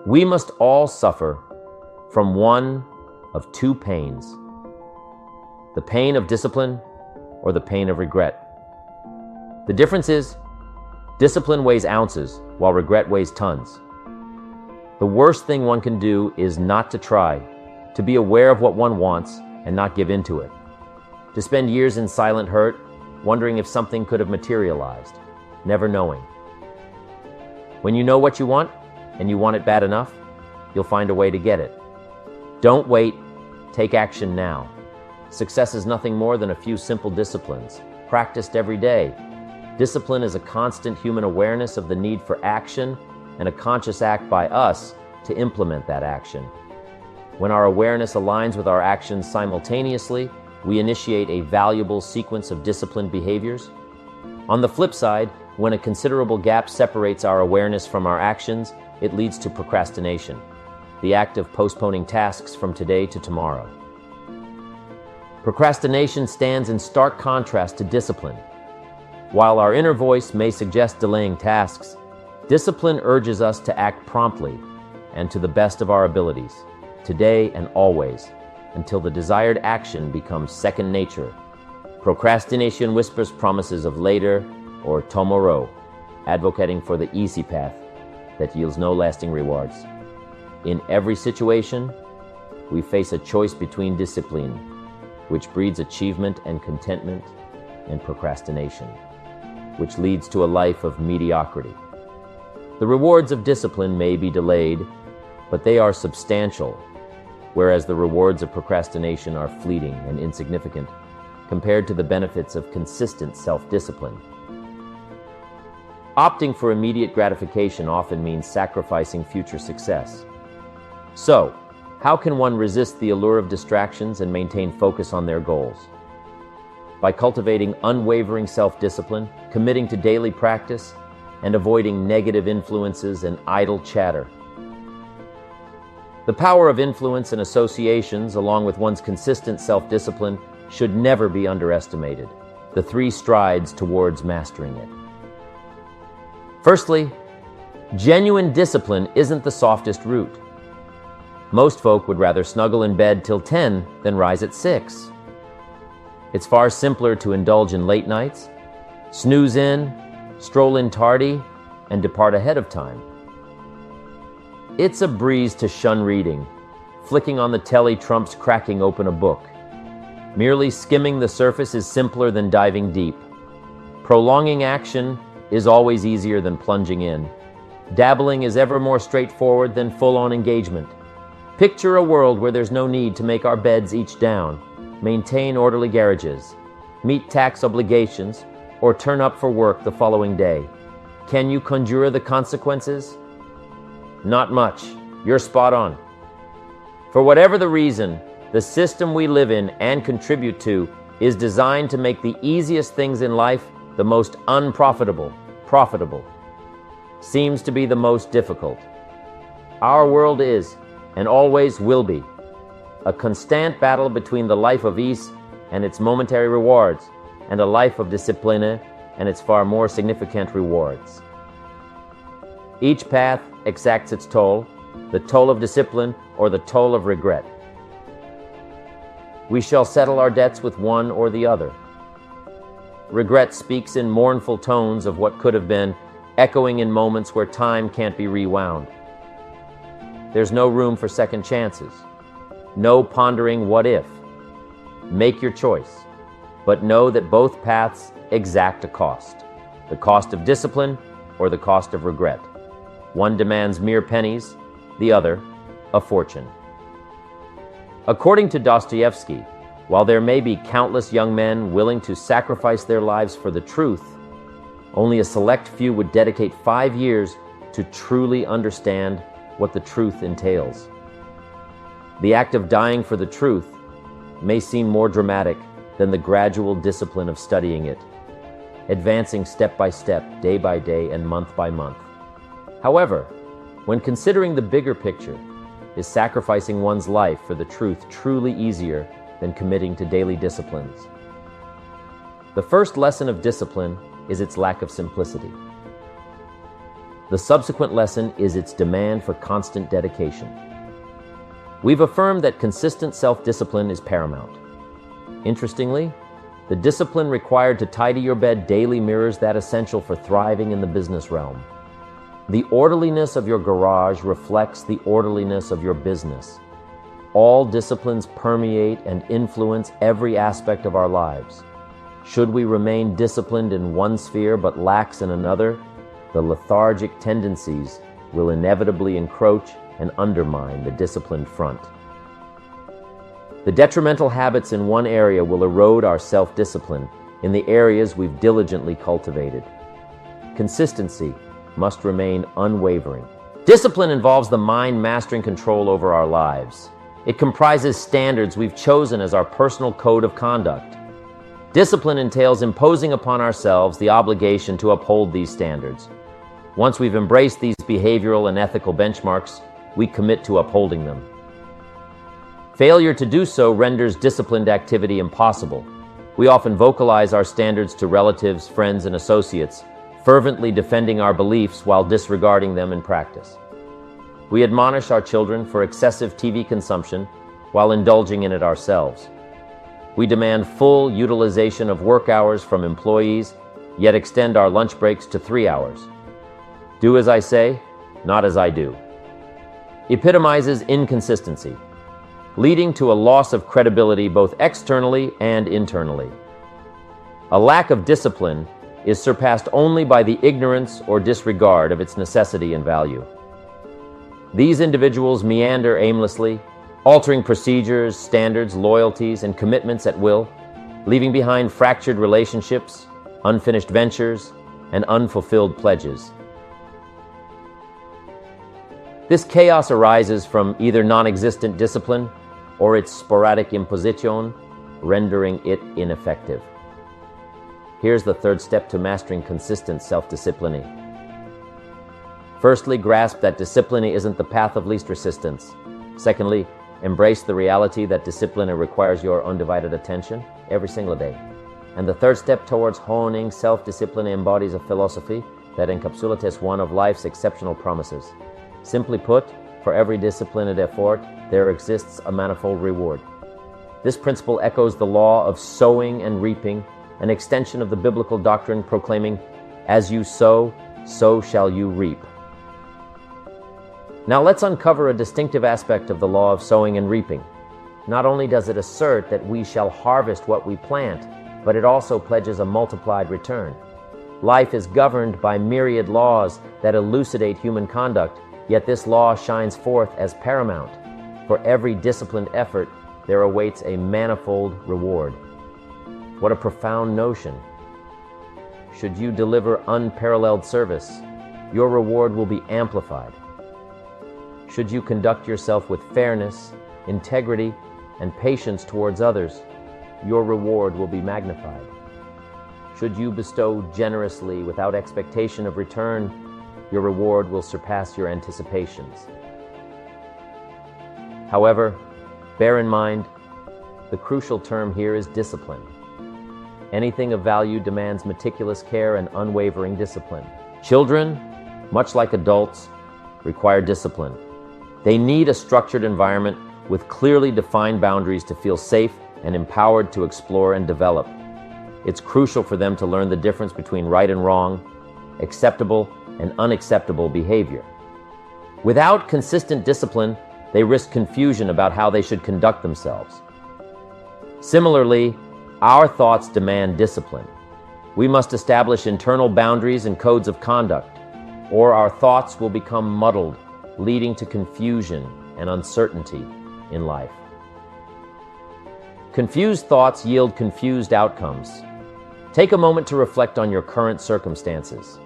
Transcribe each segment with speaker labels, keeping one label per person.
Speaker 1: We must all suffer from one of two pains: the pain of discipline or the pain of regret. The difference is, discipline weighs ounces while regret weighs tons. The worst thing one can do is not to try, to be aware of what one wants and not give in to it, to spend years in silent hurt, wondering if something could have materialized, never knowing. When you know what you want, and you want it bad enough, you'll find a way to get it. Don't wait, take action now. Success is nothing more than a few simple disciplines, practiced every day. Discipline is a constant human awareness of the need for action and a conscious act by us to implement that action. When our awareness aligns with our actions simultaneously, we initiate a valuable sequence of disciplined behaviors. On the flip side, when a considerable gap separates our awareness from our actions, it leads to procrastination, the act of postponing tasks from today to tomorrow. Procrastination stands in stark contrast to discipline. While our inner voice may suggest delaying tasks, discipline urges us to act promptly and to the best of our abilities, today and always, until the desired action becomes second nature. Procrastination whispers promises of later or tomorrow, advocating for the easy path that yields no lasting rewards. In every situation, we face a choice between discipline, which breeds achievement and contentment, and procrastination, which leads to a life of mediocrity. The rewards of discipline may be delayed, but they are substantial, whereas the rewards of procrastination are fleeting and insignificant compared to the benefits of consistent self-discipline. Opting for immediate gratification often means sacrificing future success. So, how can one resist the allure of distractions and maintain focus on their goals? By cultivating unwavering self-discipline, committing to daily practice, and avoiding negative influences and idle chatter. The power of influence and associations, along with one's consistent self-discipline, should never be underestimated. The 3 strides towards mastering it. Firstly, genuine discipline isn't the softest route. Most folk would rather snuggle in bed till 10 than rise at 6. It's far simpler to indulge in late nights, snooze in, stroll in tardy, and depart ahead of time. It's a breeze to shun reading. Flicking on the telly trumps cracking open a book. Merely skimming the surface is simpler than diving deep. Prolonging action is always easier than plunging in. Dabbling is ever more straightforward than full-on engagement. Picture a world where there's no need to make our beds each down, maintain orderly garages, meet tax obligations, or turn up for work the following day. Can you conjure the consequences? Not much. You're spot on. For whatever the reason, the system we live in and contribute to is designed to make the easiest things in life the most unprofitable. Profitable seems to be the most difficult. Our world is, and always will be, a constant battle between the life of ease and its momentary rewards, and a life of discipline and its far more significant rewards. Each path exacts its toll, the toll of discipline or the toll of regret. We shall settle our debts with one or the other. Regret speaks in mournful tones of what could have been, echoing in moments where time can't be rewound. There's no room for second chances, no pondering what if. Make your choice, but know that both paths exact a cost, the cost of discipline or the cost of regret. One demands mere pennies, the other, a fortune. According to Dostoevsky, while there may be countless young men willing to sacrifice their lives for the truth, only a select few would dedicate 5 years to truly understand what the truth entails. The act of dying for the truth may seem more dramatic than the gradual discipline of studying it, advancing step by step, day by day, and month by month. However, when considering the bigger picture, is sacrificing one's life for the truth truly easier than committing to daily disciplines? The first lesson of discipline is its lack of simplicity. The subsequent lesson is its demand for constant dedication. We've affirmed that consistent self-discipline is paramount. Interestingly, the discipline required to tidy your bed daily mirrors that essential for thriving in the business realm. The orderliness of your garage reflects the orderliness of your business. All disciplines permeate and influence every aspect of our lives. Should we remain disciplined in one sphere but lax in another, the lethargic tendencies will inevitably encroach and undermine the disciplined front. The detrimental habits in one area will erode our self-discipline in the areas we've diligently cultivated. Consistency must remain unwavering. Discipline involves the mind mastering control over our lives. It comprises standards we've chosen as our personal code of conduct. Discipline entails imposing upon ourselves the obligation to uphold these standards. Once we've embraced these behavioral and ethical benchmarks, we commit to upholding them. Failure to do so renders disciplined activity impossible. We often vocalize our standards to relatives, friends, and associates, fervently defending our beliefs while disregarding them in practice. We admonish our children for excessive TV consumption while indulging in it ourselves. We demand full utilization of work hours from employees, yet extend our lunch breaks to 3 hours. Do as I say, not as I do. Epitomizes inconsistency, leading to a loss of credibility both externally and internally. A lack of discipline is surpassed only by the ignorance or disregard of its necessity and value. These individuals meander aimlessly, altering procedures, standards, loyalties, and commitments at will, leaving behind fractured relationships, unfinished ventures, and unfulfilled pledges. This chaos arises from either non-existent discipline or its sporadic imposition, rendering it ineffective. Here's the third step to mastering consistent self-discipline. Firstly, grasp that discipline isn't the path of least resistance. Secondly, embrace the reality that discipline requires your undivided attention every single day. And the third step towards honing self-discipline embodies a philosophy that encapsulates one of life's exceptional promises. Simply put, for every disciplined effort, there exists a manifold reward. This principle echoes the law of sowing and reaping, an extension of the biblical doctrine proclaiming, "As you sow, so shall you reap." Now let's uncover a distinctive aspect of the law of sowing and reaping. Not only does it assert that we shall harvest what we plant, but it also pledges a multiplied return. Life is governed by myriad laws that elucidate human conduct, yet this law shines forth as paramount. For every disciplined effort, there awaits a manifold reward. What a profound notion. Should you deliver unparalleled service, your reward will be amplified. Should you conduct yourself with fairness, integrity, and patience towards others, your reward will be magnified. Should you bestow generously without expectation of return, your reward will surpass your anticipations. However, bear in mind, the crucial term here is discipline. Anything of value demands meticulous care and unwavering discipline. Children, much like adults, require discipline. They need a structured environment with clearly defined boundaries to feel safe and empowered to explore and develop. It's crucial for them to learn the difference between right and wrong, acceptable and unacceptable behavior. Without consistent discipline, they risk confusion about how they should conduct themselves. Similarly, our thoughts demand discipline. We must establish internal boundaries and codes of conduct, or our thoughts will become muddled, leading to confusion and uncertainty in life. Confused thoughts yield confused outcomes. Take a moment to reflect on your current circumstances.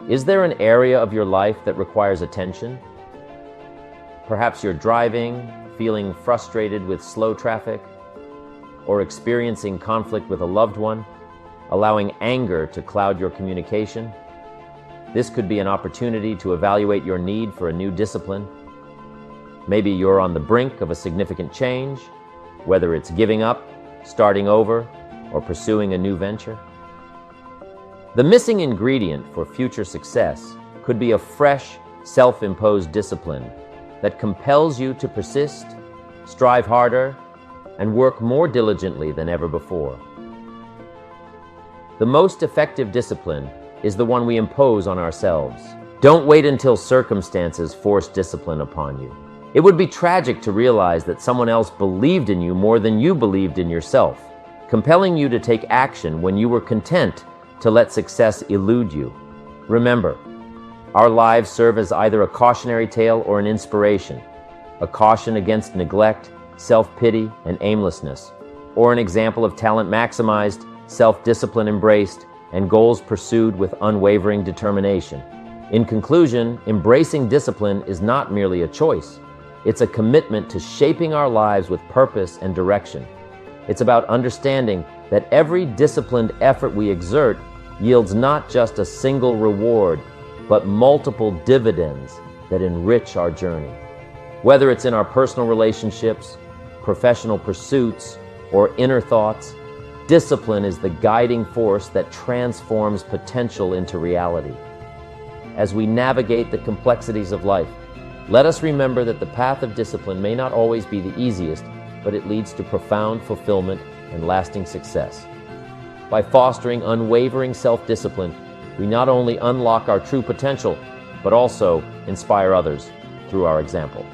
Speaker 1: Is there an area of your life that requires attention? Perhaps you're driving, feeling frustrated with slow traffic, or experiencing conflict with a loved one, allowing anger to cloud your communication. This could be an opportunity to evaluate your need for a new discipline. Maybe you're on the brink of a significant change, whether it's giving up, starting over, or pursuing a new venture. The missing ingredient for future success could be a fresh, self-imposed discipline that compels you to persist, strive harder, and work more diligently than ever before. The most effective discipline is the one we impose on ourselves. Don't wait until circumstances force discipline upon you. It would be tragic to realize that someone else believed in you more than you believed in yourself, compelling you to take action when you were content to let success elude you. Remember, our lives serve as either a cautionary tale or an inspiration, a caution against neglect, self-pity, and aimlessness, or an example of talent maximized, self-discipline embraced, and goals pursued with unwavering determination. In conclusion, embracing discipline is not merely a choice. It's a commitment to shaping our lives with purpose and direction. It's about understanding that every disciplined effort we exert yields not just a single reward, but multiple dividends that enrich our journey. Whether it's in our personal relationships, professional pursuits, or inner thoughts, discipline is the guiding force that transforms potential into reality. As we navigate the complexities of life, let us remember that the path of discipline may not always be the easiest, but it leads to profound fulfillment and lasting success. By fostering unwavering self-discipline, we not only unlock our true potential, but also inspire others through our example.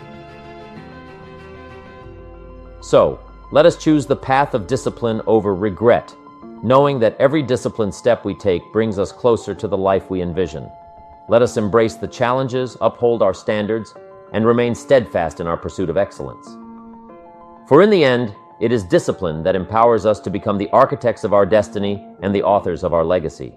Speaker 1: So, let us choose the path of discipline over regret, knowing that every disciplined step we take brings us closer to the life we envision. Let us embrace the challenges, uphold our standards, and remain steadfast in our pursuit of excellence. For in the end, it is discipline that empowers us to become the architects of our destiny and the authors of our legacy.